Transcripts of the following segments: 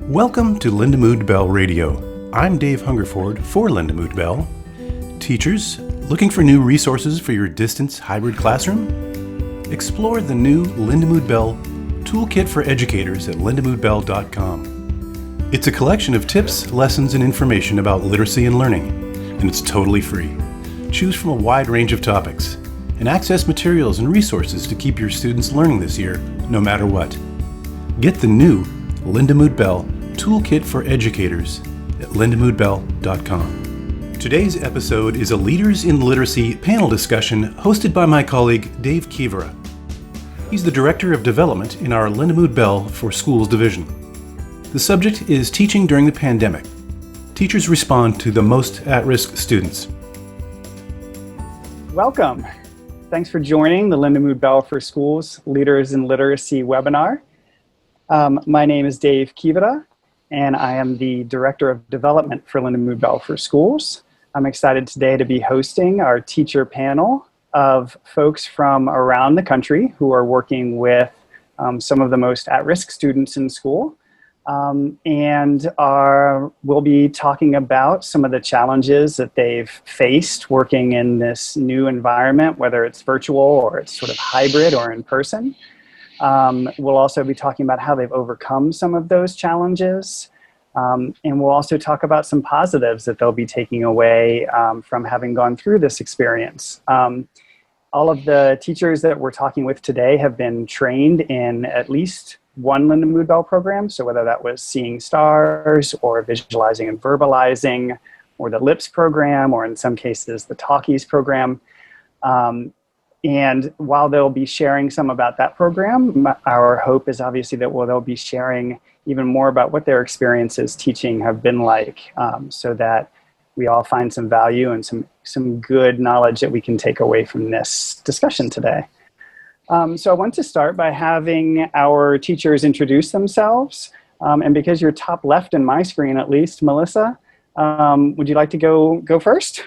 Welcome to Lindamood-Bell Radio. I'm Dave Hungerford for Lindamood-Bell. Teachers, looking for new resources for your distance hybrid classroom? Explore the new Lindamood-Bell Toolkit for Educators at lindamood-bell.com. It's a collection of tips, lessons, and information about literacy and learning, and it's totally free. Choose from a wide range of topics and access materials and resources to keep your students learning this year, no matter what. Get the new Lindamood-Bell Toolkit for Educators at lindamood-bell.com. Today's episode is a Leaders in Literacy panel discussion hosted by my colleague Dave Kivera. He's the Director of Development in our Lindamood-Bell for Schools division. The subject is teaching during the pandemic. Teachers respond to the most at-risk students. Welcome. Thanks for joining the Lindamood-Bell for Schools Leaders in Literacy webinar. My name is Dave Kivera, and I am the Director of Development for Lindamood-Bell for Schools. I'm excited today to be hosting our teacher panel of folks from around the country who are working with some of the most at-risk students in school. We'll be talking about some of the challenges that they've faced working in this new environment, whether it's virtual or it's sort of hybrid or in person. We'll also be talking about how they've overcome some of those challenges. And we'll also talk about some positives that they'll be taking away from having gone through this experience. All of the teachers that we're talking with today have been trained in at least one Lindamood-Bell program. So whether that was Seeing Stars or Visualizing and Verbalizing or the LIPS program, or in some cases the Talkies program. And while they'll be sharing some about that program, our hope is obviously that they'll be sharing even more about what their experiences teaching have been like, so that we all find some value and some good knowledge that we can take away from this discussion today. So I want to start by having our teachers introduce themselves. And because you're top left in my screen, at least, Melissa, would you like to go first?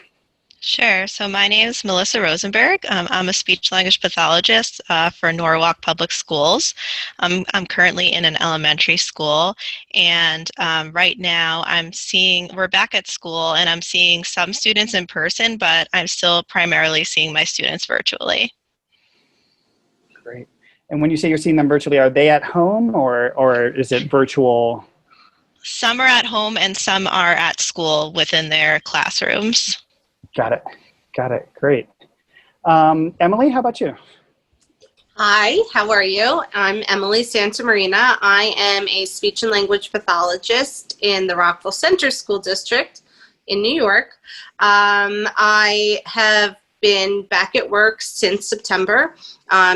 Sure. So my name is Melissa Rosenberg. I'm a speech-language pathologist for Norwalk Public Schools. I'm currently in an elementary school, and right now we're back at school, and I'm seeing some students in person, but I'm still primarily seeing my students virtually. Great. And when you say you're seeing them virtually, are they at home or is it virtual? Some are at home and some are at school within their classrooms. Got it. Great. Emily, how about you? Hi, how are you? I'm Emily Santamarina. I am a speech and language pathologist in the Rockville Center School District in New York. I have been back at work since September,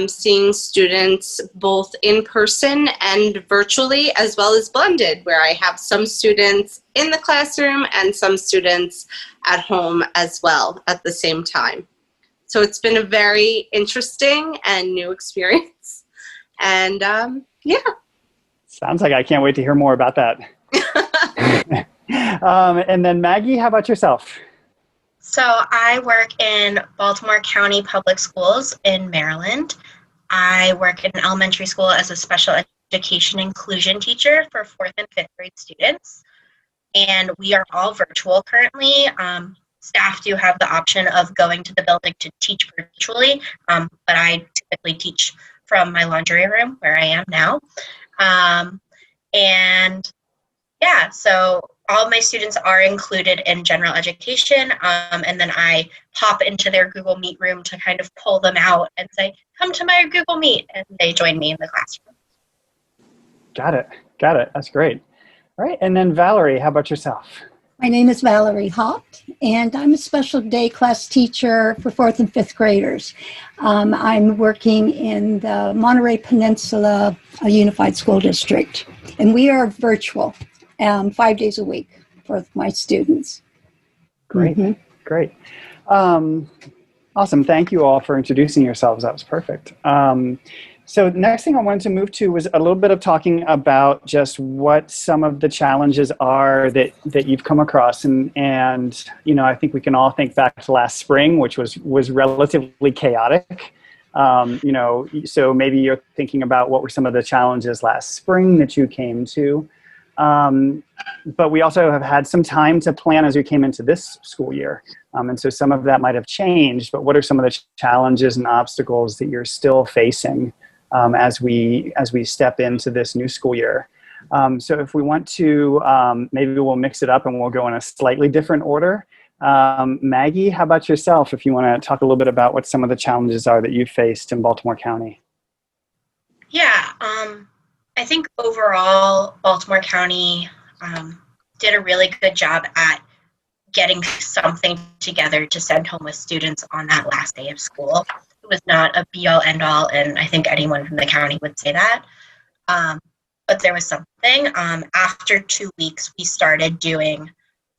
seeing students both in person and virtually, as well as blended, where I have some students in the classroom and some students at home as well at the same time. So it's been a very interesting and new experience. And yeah. Sounds like I can't wait to hear more about that. And then Maggie, how about yourself? So I work in Baltimore County Public Schools in Maryland. I work in an elementary school as a special education inclusion teacher for 4th and 5th grade students. And we are all virtual currently. Staff do have the option of going to the building to teach virtually, but I typically teach from my laundry room where I am now. And yeah, so all of my students are included in general education, and then I pop into their Google Meet room to kind of pull them out and say, come to my Google Meet, and they join me in the classroom. Got it. That's great. All right, and then Valerie, how about yourself? My name is Valerie Hawt, and I'm a special day class teacher for 4th and 5th graders. I'm working in the Monterey Peninsula Unified School District, and we are virtual 5 days a week for my students. Great. Awesome. Thank you all for introducing yourselves. That was perfect. So next thing I wanted to move to was a little bit of talking about just what some of the challenges are that you've come across. And you know, I think we can all think back to last spring, which was relatively chaotic. You know, so maybe you're thinking about what were some of the challenges last spring that you came to. But we also have had some time to plan as we came into this school year. And so some of that might have changed, but what are some of the challenges and obstacles that you're still facing as we step into this new school year? So if we want to, maybe we'll mix it up and we'll go in a slightly different order. Maggie, how about yourself, if you want to talk a little bit about what some of the challenges are that you faced in Baltimore County? Yeah, I think overall, Baltimore County did a really good job at getting something together to send home with students on that last day of school. It was not a be-all, end-all, and I think anyone from the county would say that. But there was something. After 2 weeks, we started doing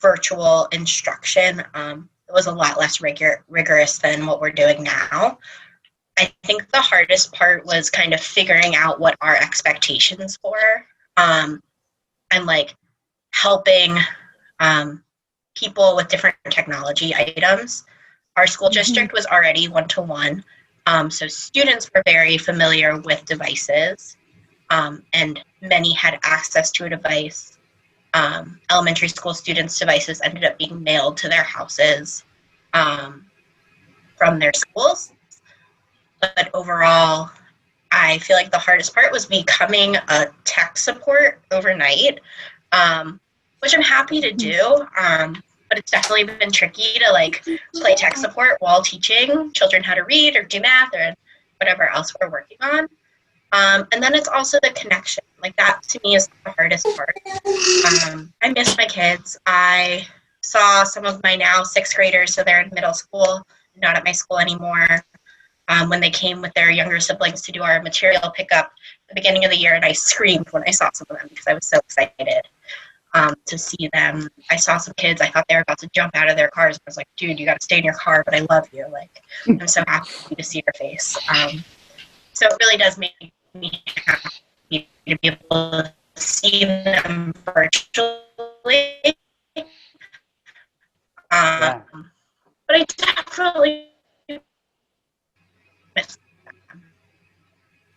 virtual instruction. It was a lot less rigorous than what we're doing now. I think the hardest part was kind of figuring out what our expectations were, and like helping people with different technology items. Our school district was already one-to-one, so students were very familiar with devices, and many had access to a device. Elementary school students' devices ended up being mailed to their houses from their schools. But overall, I feel like the hardest part was becoming a tech support overnight, which I'm happy to do. But it's definitely been tricky to like play tech support while teaching children how to read or do math or whatever else we're working on. And then it's also the connection. Like that to me is the hardest part. I miss my kids. I saw some of my now 6th graders, so they're in middle school, not at my school anymore. When they came with their younger siblings to do our material pickup at the beginning of the year, and I screamed when I saw some of them because I was so excited to see them. I saw some kids, I thought they were about to jump out of their cars. I was like, dude, you got to stay in your car, but I love you. Like, I'm so happy to see your face. So it really does make me happy to be able to see them virtually. Yeah. But I definitely miss them.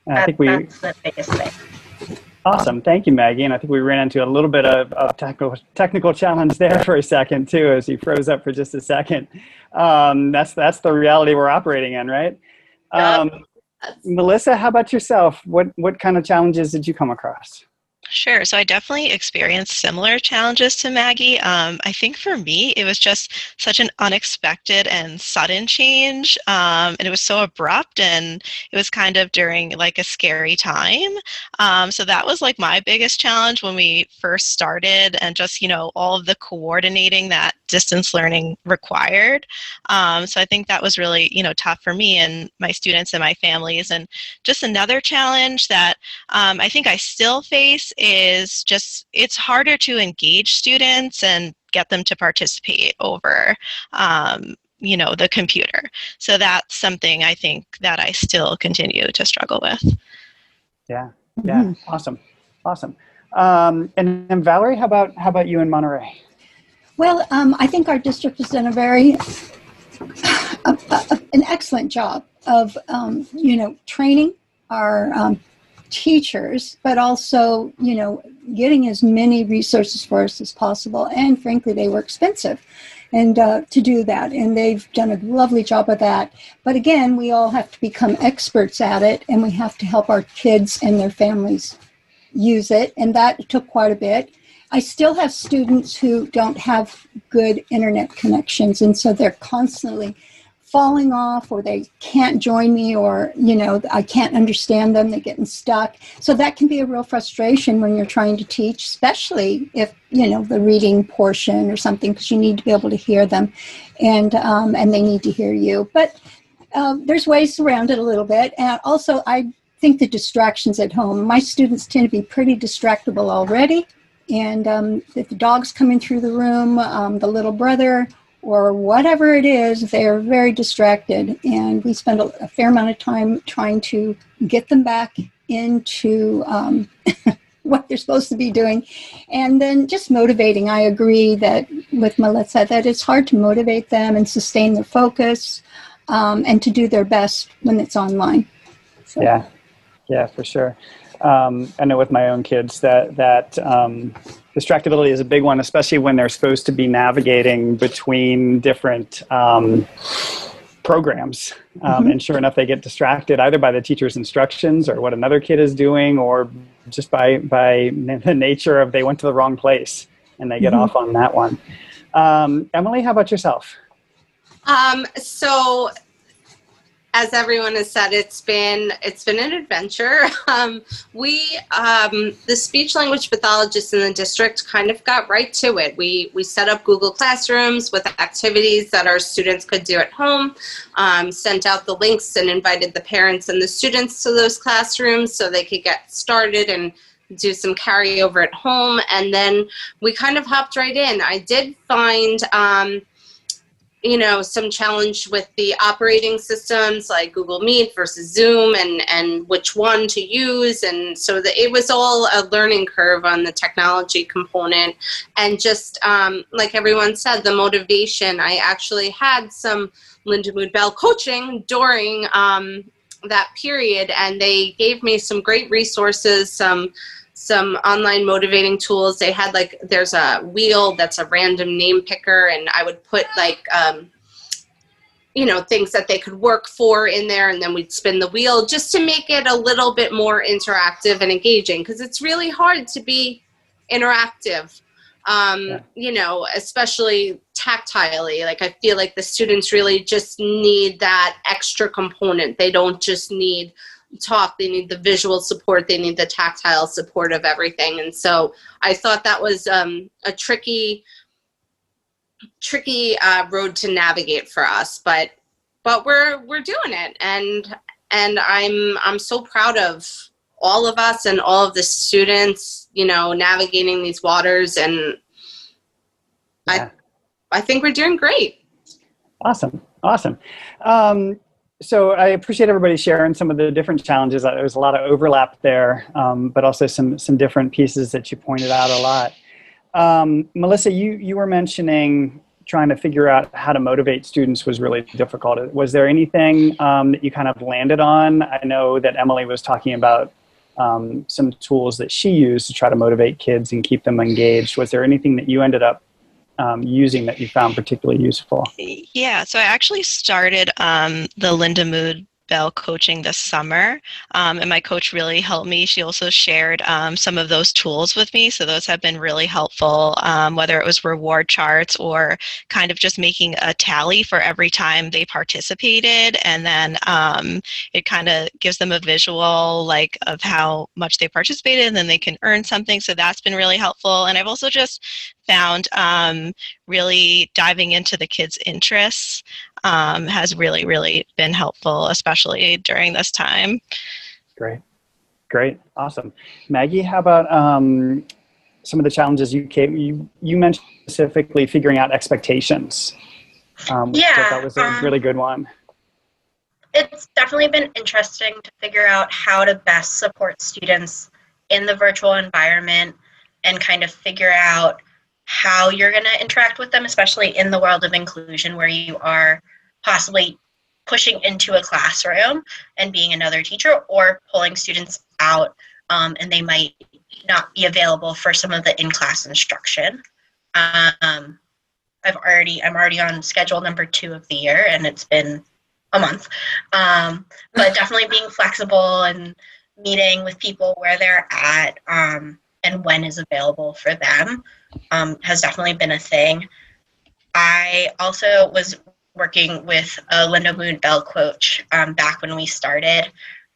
I think that's the biggest thing. Awesome. Thank you, Maggie. And I think we ran into a little bit of technical challenge there for a second, too, as you froze up for just a second. That's the reality we're operating in, right? Melissa, how about yourself? What kind of challenges did you come across? Sure. So I definitely experienced similar challenges to Maggie. I think for me, it was just such an unexpected and sudden change. And it was so abrupt, and it was kind of during like a scary time. So that was like my biggest challenge when we first started, and just, all of the coordinating that distance learning required. So I think that was really, tough for me and my students and my families. And just another challenge that I think I still face is just, it's harder to engage students and get them to participate over, the computer. So that's something I think that I still continue to struggle with. Yeah. Awesome. And then Valerie, how about you in Monterey? Well, I think our district has done an excellent job of, training our teachers, but also, getting as many resources for us as possible. And frankly, they were expensive and to do that. And they've done a lovely job of that. But again, we all have to become experts at it, and we have to help our kids and their families use it. And that took quite a bit. I still have students who don't have good internet connections, and so they're constantly falling off, or they can't join me, or, I can't understand them, they're getting stuck. So that can be a real frustration when you're trying to teach, especially if, the reading portion or something, because you need to be able to hear them, and they need to hear you. But there's ways around it a little bit. And also, I think the distractions at home, my students tend to be pretty distractible already. And if the dog's coming through the room, the little brother, or whatever it is, they're very distracted. And we spend a fair amount of time trying to get them back into what they're supposed to be doing. And then just motivating. I agree with Melissa that it's hard to motivate them and sustain their focus and to do their best when it's online. So. Yeah, for sure. I know with my own kids that distractibility is a big one, especially when they're supposed to be navigating between different programs. And sure enough, they get distracted either by the teacher's instructions or what another kid is doing, or just by the nature of they went to the wrong place and they get off on that one. Emily, how about yourself? So as everyone has said, it's been an adventure. The speech language pathologists in the district kind of got right to it. We set up Google Classrooms with activities that our students could do at home, sent out the links and invited the parents and the students to those classrooms so they could get started and do some carryover at home. And then we kind of hopped right in. I did find some challenge with the operating systems like Google Meet versus Zoom and which one to use. And so it was all a learning curve on the technology component. And just like everyone said, the motivation, I actually had some Lindamood-Bell coaching during that period, and they gave me some great resources, some online motivating tools. They had there's a wheel that's a random name picker, and I would put things that they could work for in there, and then we'd spin the wheel just to make it a little bit more interactive and engaging, because it's really hard to be interactive, especially tactilely. I feel like the students really just need that extra component. They don't just need talk, they need the visual support, they need the tactile support of everything. And so I thought that was a tricky road to navigate for us, but we're doing it, and I'm so proud of all of us and all of the students, navigating these waters, and I think we're doing great. Awesome. So I appreciate everybody sharing some of the different challenges. There's a lot of overlap there, but also some different pieces that you pointed out a lot. Melissa, you were mentioning trying to figure out how to motivate students was really difficult. Was there anything that you kind of landed on? I know that Emily was talking about some tools that she used to try to motivate kids and keep them engaged. Was there anything that you ended up using that you found particularly useful? Yeah, so I actually started the Lindamood-Bell coaching this summer, and my coach really helped me. She also shared some of those tools with me, so those have been really helpful, whether it was reward charts or kind of just making a tally for every time they participated, and then it kind of gives them a visual of how much they participated, and then they can earn something, so that's been really helpful. And I've also just found really diving into the kids' interests has really, really been helpful, especially during this time. Great. Awesome. Maggie, how about some of the challenges you mentioned, specifically figuring out expectations? That was a really good one. It's definitely been interesting to figure out how to best support students in the virtual environment and kind of figure out how you're going to interact with them, especially in the world of inclusion where you are possibly pushing into a classroom and being another teacher, or pulling students out and they might not be available for some of the in-class instruction. I'm already on schedule number 2 of the year, and it's been a month. But definitely being flexible and meeting with people where they're at and when is available for them has definitely been a thing. I also was working with a Lindamood-Bell coach back when we started.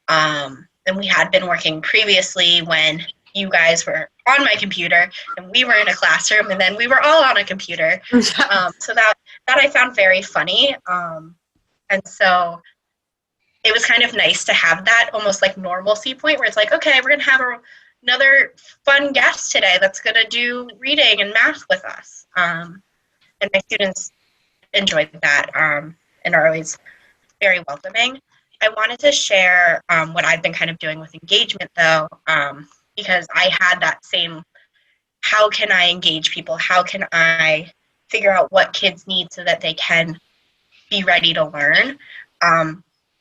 And we had been working previously when you guys were on my computer and we were in a classroom, and then we were all on a computer. So that I found very funny. And so it was kind of nice to have that almost like normalcy point where it's like, okay, we're going to have another fun guest today that's going to do reading and math with us. And my students enjoyed that and are always very welcoming. I wanted to share what I've been kind of doing with engagement, though, because I had that same, how can I engage people? How can I figure out what kids need so that they can be ready to learn?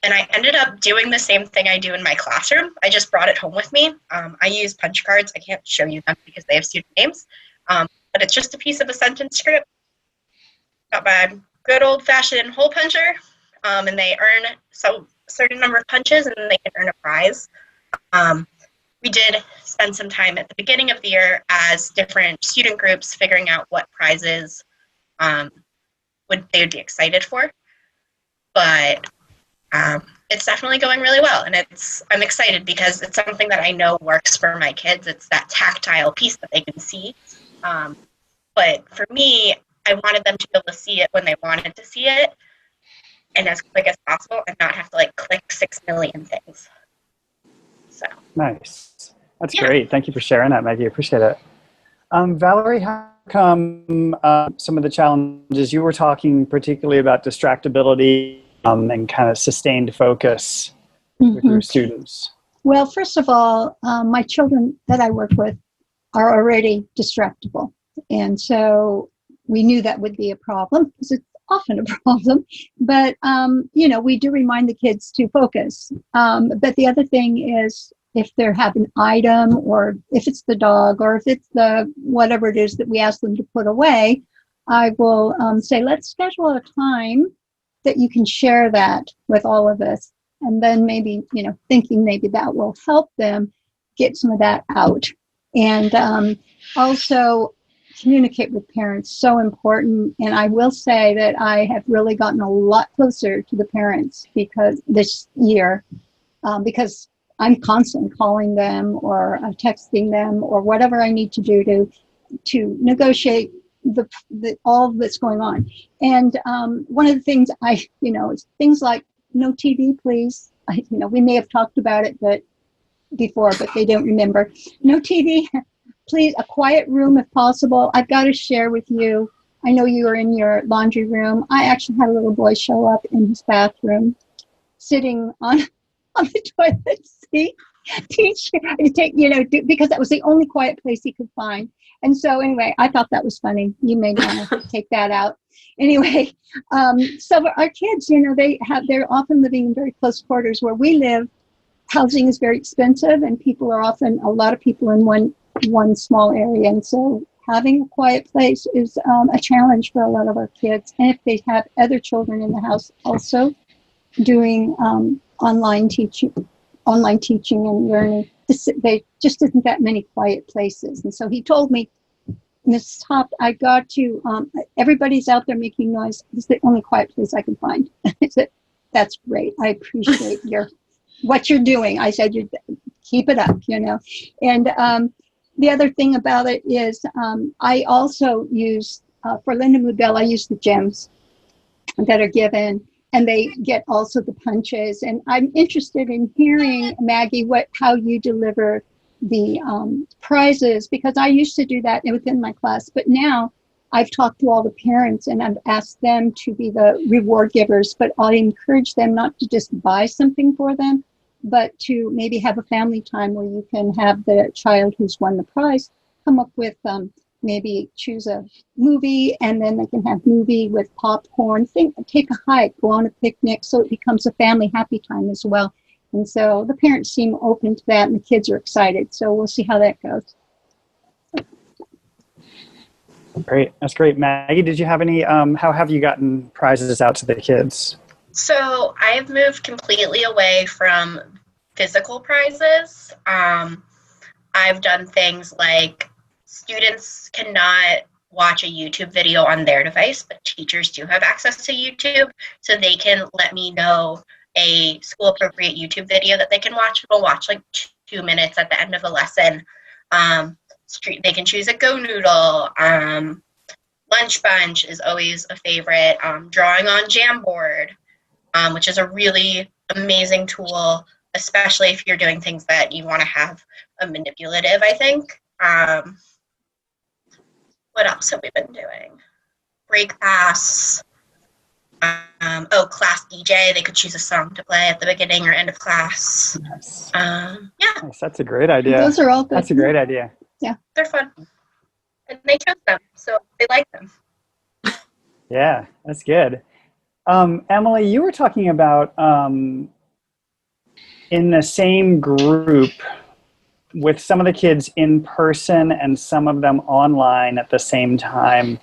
And I ended up doing the same thing I do in my classroom. I just brought it home with me. I use punch cards. I can't show you them because they have student names. But it's just a piece of a sentence script. Got my good old-fashioned hole puncher. And they earn a certain number of punches, and they can earn a prize. We did spend some time at the beginning of the year as different student groups figuring out what prizes they would be excited for. But it's definitely going really well, and I'm excited because it's something that I know works for my kids. It's that tactile piece that they can see. But for me, I wanted them to be able to see it when they wanted to see it, and as quick as possible, and not have to click 6 million things. So Nice. That's great. Thank you for sharing that, Maggie. I appreciate it. Valerie, how come some of the challenges you were talking particularly about distractibility and kind of sustained focus with your students? Well, first of all, my children that I work with are already distractible. And so we knew that would be a problem because it's often a problem. But, we do remind the kids to focus. But the other thing is if they have an item, or if it's the dog, or if it's the whatever it is that we ask them to put away, I will say, let's schedule a time that you can share that with all of us. And then maybe, thinking maybe that will help them get some of that out. And also communicate with parents, so important. And I will say that I have really gotten a lot closer to the parents because this year, because I'm constantly calling them or texting them or whatever I need to do to negotiate the all that's going on. And one of the things is things like no TV, please. We may have talked about it before, but they don't remember. No TV, please. A quiet room if possible. I've got to share with you. I know you are in your laundry room. I actually had a little boy show up in his bathroom, sitting on the toilet seat, because that was the only quiet place he could find. And so anyway, I thought that was funny. You may want to take that out. Anyway, so our kids, they're often living in very close quarters. Where we live, housing is very expensive, and people are often a lot of people in one small area. And so having a quiet place is a challenge for a lot of our kids. And if they have other children in the house also doing online teaching and learning, they just isn't that many quiet places. And so he told me, Ms. Hawt, I got to, everybody's out there making noise. This is the only quiet place I can find. I said, that's great. I appreciate what you're doing. I said, keep it up, And the other thing about it is I also use, for Lindamood-Bell, I use the gems that are given. And they get also the punches. And I'm interested in hearing, Maggie, how you deliver the prizes, because I used to do that within my class. But now I've talked to all the parents and I've asked them to be the reward givers. But I encourage them not to just buy something for them, but to maybe have a family time where you can have the child who's won the prize come up with maybe choose a movie, and then they can have movie with popcorn, take a hike, go on a picnic, so it becomes a family happy time as well. And so the parents seem open to that, and the kids are excited. So we'll see how that goes. Great. That's great. Maggie, did you have any, how have you gotten prizes out to the kids? So I've moved completely away from physical prizes. I've done things like students cannot watch a YouTube video on their device, but teachers do have access to YouTube, so they can let me know a school-appropriate YouTube video that they can watch. We'll watch 2 minutes at the end of a lesson. They can choose a Go Noodle. Lunch Bunch is always a favorite. Drawing on Jamboard, which is a really amazing tool, especially if you're doing things that you want to have a manipulative, I think. What else have we been doing? Break Pass. Class DJ. They could choose a song to play at the beginning or end of class. Nice. Yeah. Nice. That's a great idea. Those are all good. That's a great idea. Yeah. They're fun. And they chose them, so they like them. Yeah, that's good. Emily, you were talking about in the same group with some of the kids in person and some of them online at the same time.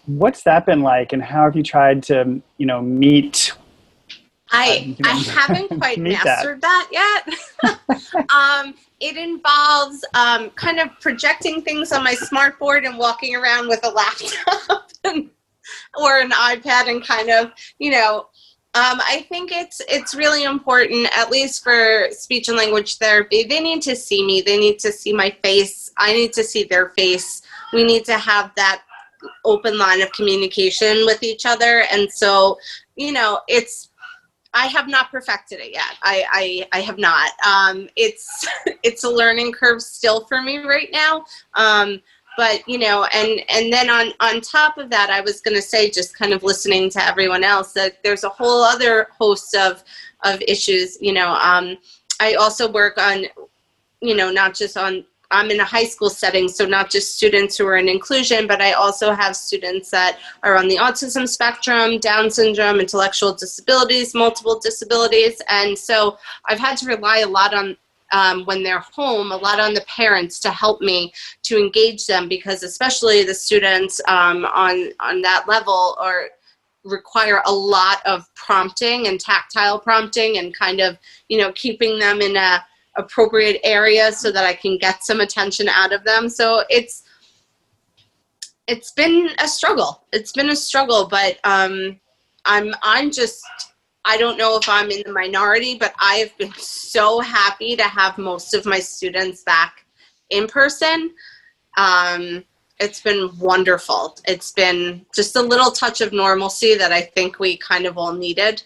What's that been like, and how have you tried to, meet? I haven't quite mastered that yet. It involves kind of projecting things on my smartboard and walking around with a laptop or an iPad and kind of, I think it's really important, at least for speech and language therapy. They need to see me. They need to see my face. I need to see their face. We need to have that open line of communication with each other. And so, I have not perfected it yet. I have not. It's a learning curve still for me right now. But, and then on top of that, I was going to say, just kind of listening to everyone else, that there's a whole other host of issues. I also work on, not just on, I'm in a high school setting, so not just students who are in inclusion, but I also have students that are on the autism spectrum, Down syndrome, intellectual disabilities, multiple disabilities. And so I've had to rely a lot on, when they're home, a lot on the parents to help me to engage them, because especially the students on that level require a lot of prompting and tactile prompting and kind of, keeping them in a appropriate area so that I can get some attention out of them. So it's been a struggle. It's been a struggle, but I'm just, I don't know if I'm in the minority, but I have been so happy to have most of my students back in person. It's been wonderful. It's been just a little touch of normalcy that I think we kind of all needed.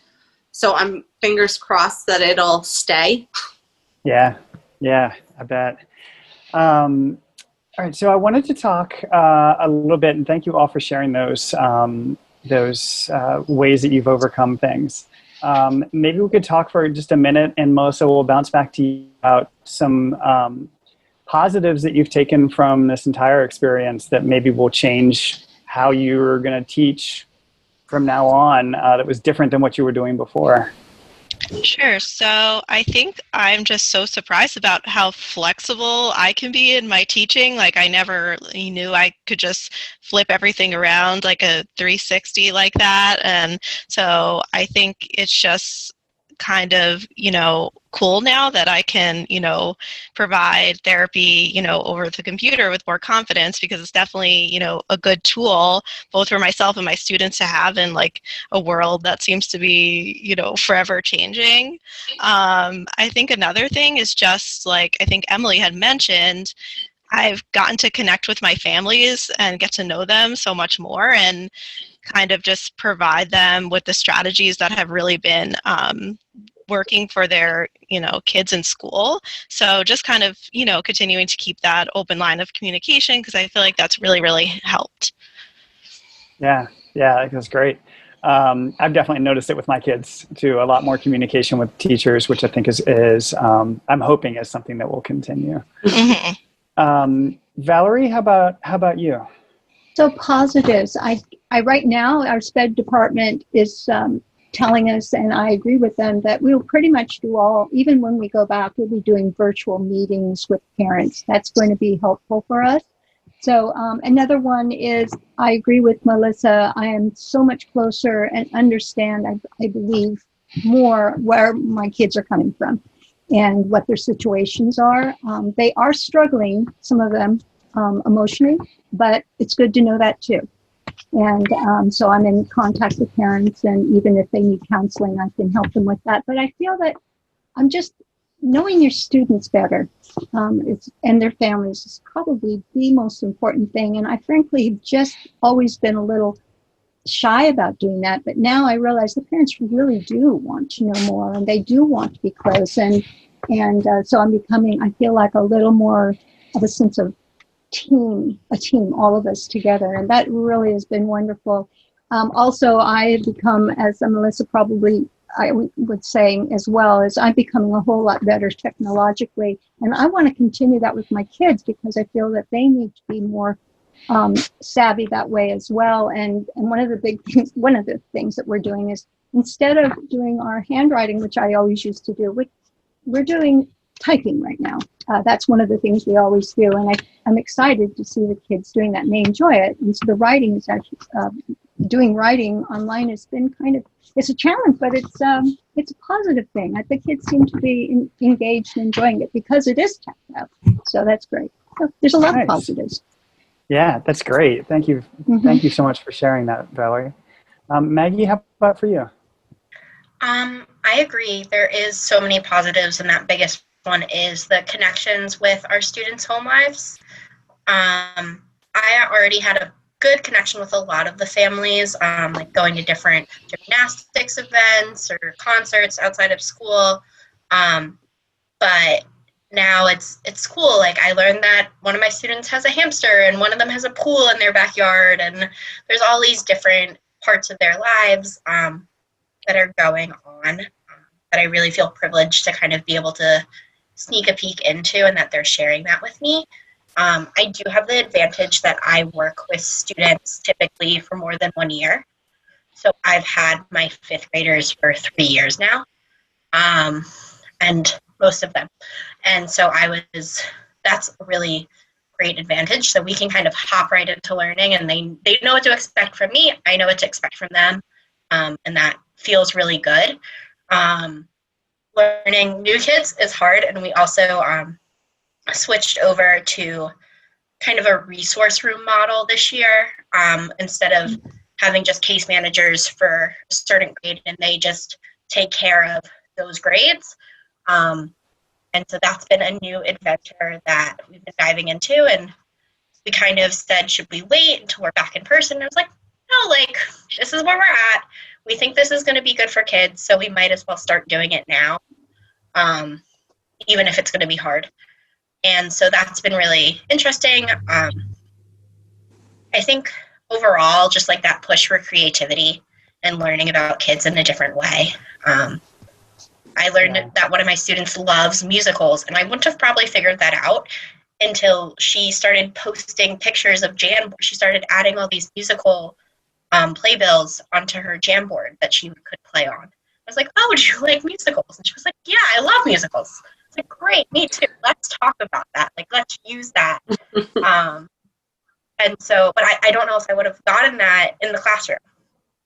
So I'm fingers crossed that it'll stay. Yeah, I bet. All right, so I wanted to talk a little bit, and thank you all for sharing those ways that you've overcome things. Maybe we could talk for just a minute, and Melissa, will bounce back to you about some positives that you've taken from this entire experience that maybe will change how you're going to teach from now on that was different than what you were doing before. Sure. So I think I'm just so surprised about how flexible I can be in my teaching. Like, I never knew I could just flip everything around like a 360 like that. And so I think it's just kind of, cool now that I can, provide therapy, over the computer with more confidence, because it's definitely, a good tool both for myself and my students to have in like a world that seems to be, forever changing. I think another thing is just like, I think Emily had mentioned, I've gotten to connect with my families and get to know them so much more, and kind of just provide them with the strategies that have really been working for their, kids in school. So just kind of, continuing to keep that open line of communication, because I feel like that's really, really helped. Yeah, that's great. I've definitely noticed it with my kids too. A lot more communication with teachers, which I think is I'm hoping is something that will continue. Mm-hmm. Valerie, how about you? So positives. I right now, our SPED department is telling us, and I agree with them, that we'll pretty much do even when we go back, we'll be doing virtual meetings with parents. That's going to be helpful for us. So another one is, I agree with Melissa. I am so much closer and understand, I believe, more where my kids are coming from and what their situations are. They are struggling, some of them, emotionally, but it's good to know that too. And so I'm in contact with parents, and even if they need counseling, I can help them with that. But I feel that I'm just knowing your students better and their families is probably the most important thing. And I frankly have just always been a little shy about doing that. But now I realize the parents really do want to know more, and they do want to be close. And so I'm becoming, I feel like, a little more of a sense of a team, all of us together. And that really has been wonderful. Also, I have become, as Melissa probably I would say as well, is I'm becoming a whole lot better technologically. And I want to continue that with my kids, because I feel that they need to be more savvy that way as well. And one of the things that we're doing is instead of doing our handwriting, which I always used to do, we're doing typing right now. That's one of the things we always do, and I'm excited to see the kids doing that, and they enjoy it. And so the writing is actually doing writing online has been it's a challenge, but it's a positive thing. The kids seem to be engaged and enjoying it because it is tactile. So that's great. So there's a lot of positives. Yeah, that's great. Thank you. Mm-hmm. Thank you so much for sharing that, Valerie. Maggie, how about for you? I agree. There is so many positives, and that biggest one is the connections with our students' home lives. I already had a good connection with a lot of the families, like going to different gymnastics events or concerts outside of school. But now it's cool. Like, I learned that one of my students has a hamster and one of them has a pool in their backyard, and there's all these different parts of their lives that are going on that I really feel privileged to kind of be able to sneak a peek into, and that they're sharing that with me. I do have the advantage that I work with students typically for more than 1 year. So I've had my fifth graders for 3 years now, and most of them. And so that's a really great advantage. So we can kind of hop right into learning, and they know what to expect from me. I know what to expect from them. And that feels really good. Learning new kids is hard, and we also switched over to kind of a resource room model this year, instead of having just case managers for a certain grade, and they just take care of those grades. And so that's been a new adventure that we've been diving into, and we kind of said, should we wait until we're back in person? And I was like, no, like, this is where we're at. We think this is going to be good for kids, so we might as well start doing it now, even if it's going to be hard. And so that's been really interesting. I think overall, just like that push for creativity and learning about kids in a different way. I learned that one of my students loves musicals, and I wouldn't have probably figured that out until she started posting pictures of Jamboard. She started adding all these musical playbills onto her Jamboard that she could play on. I was like, oh, do you like musicals? And she was like, yeah, I love musicals. It's like, great, me too. Let's talk about that. Like, let's use that. And so, but I don't know if I would have gotten that in the classroom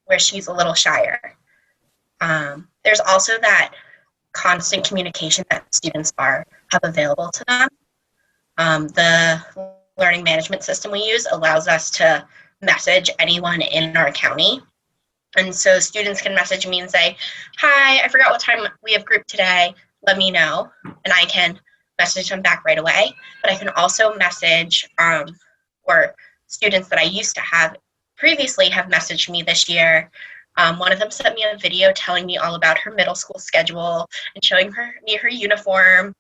where she's a little shyer. There's also that constant communication that students have available to them. The learning management system we use allows us to message anyone in our county. And so students can message me and say, hi, I forgot what time we have group today. Let me know. And I can message them back right away. But I can also message, or students that I used to have previously have messaged me this year. One of them sent me a video telling me all about her middle school schedule and showing me her uniform.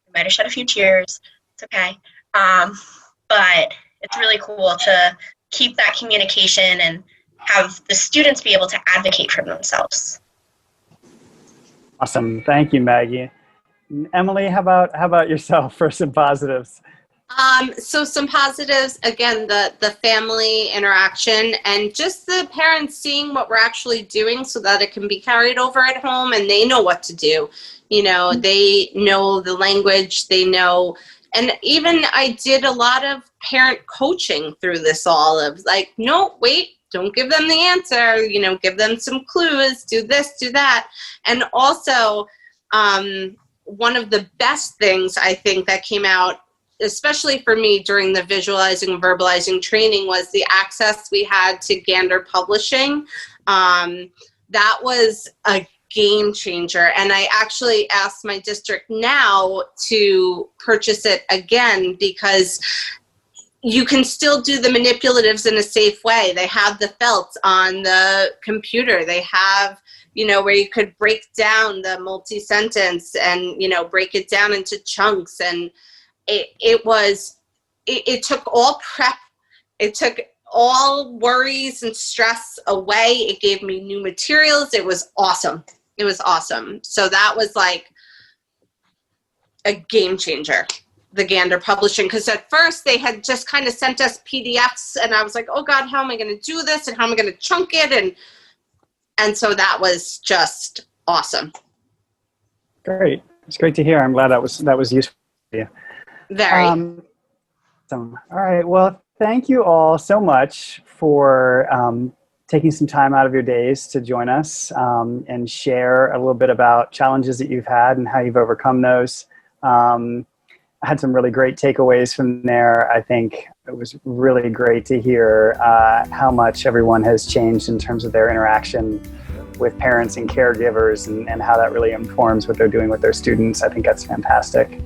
I might have shed a few tears. It's okay. But it's really cool to keep that communication and have the students be able to advocate for themselves. Awesome. Thank you, Maggie. Emily, how about yourself for some positives? So some positives, again, the family interaction and just the parents seeing what we're actually doing so that it can be carried over at home and they know what to do. You know, they know the language, they know. And even I did a lot of parent coaching through this all of like, no, wait, don't give them the answer, you know, give them some clues, do this, do that. And also, one of the best things I think that came out, especially for me during the visualizing and verbalizing training, was the access we had to Gander Publishing. That was a game changer. And I actually asked my district now to purchase it again because you can still do the manipulatives in a safe way. They have the felt on the computer. They have, you know, where you could break down the multi-sentence and, you know, break it down into chunks. And it took all prep. It took all worries and stress away. It gave me new materials. It was awesome. It was awesome. So that was like a game changer, the Gander Publishing, because at first they had just kind of sent us PDFs and I was like, oh God, how am I going to do this? And how am I going to chunk it? And And so that was just awesome. Great. It's great to hear. I'm glad that was useful for you. Very. Awesome. All right. Well, thank you all so much for taking some time out of your days to join us and share a little bit about challenges that you've had and how you've overcome those. I had some really great takeaways from there. I think it was really great to hear how much everyone has changed in terms of their interaction with parents and caregivers and how that really informs what they're doing with their students. I think that's fantastic.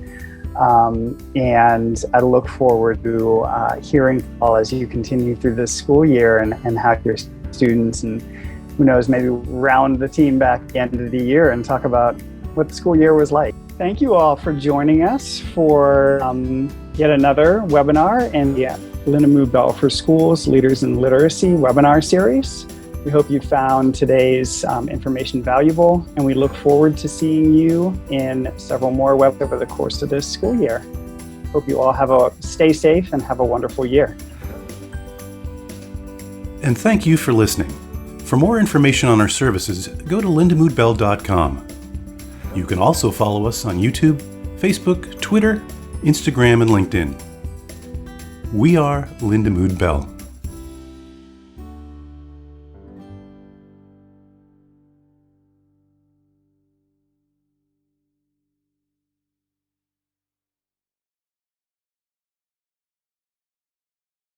And I look forward to hearing all as you continue through this school year and how your students and who knows, maybe round the team back at the end of the year and talk about what the school year was like. Thank you all for joining us for yet another webinar in the Lindamood-Bell for Schools Leaders in Literacy webinar series. We hope you found today's information valuable, and we look forward to seeing you in several more webinars over the course of this school year. Hope you all stay safe and have a wonderful year. And thank you for listening. For more information on our services, go to lindamoodbell.com. You can also follow us on YouTube, Facebook, Twitter, Instagram, and LinkedIn. We are Lindamood-Bell.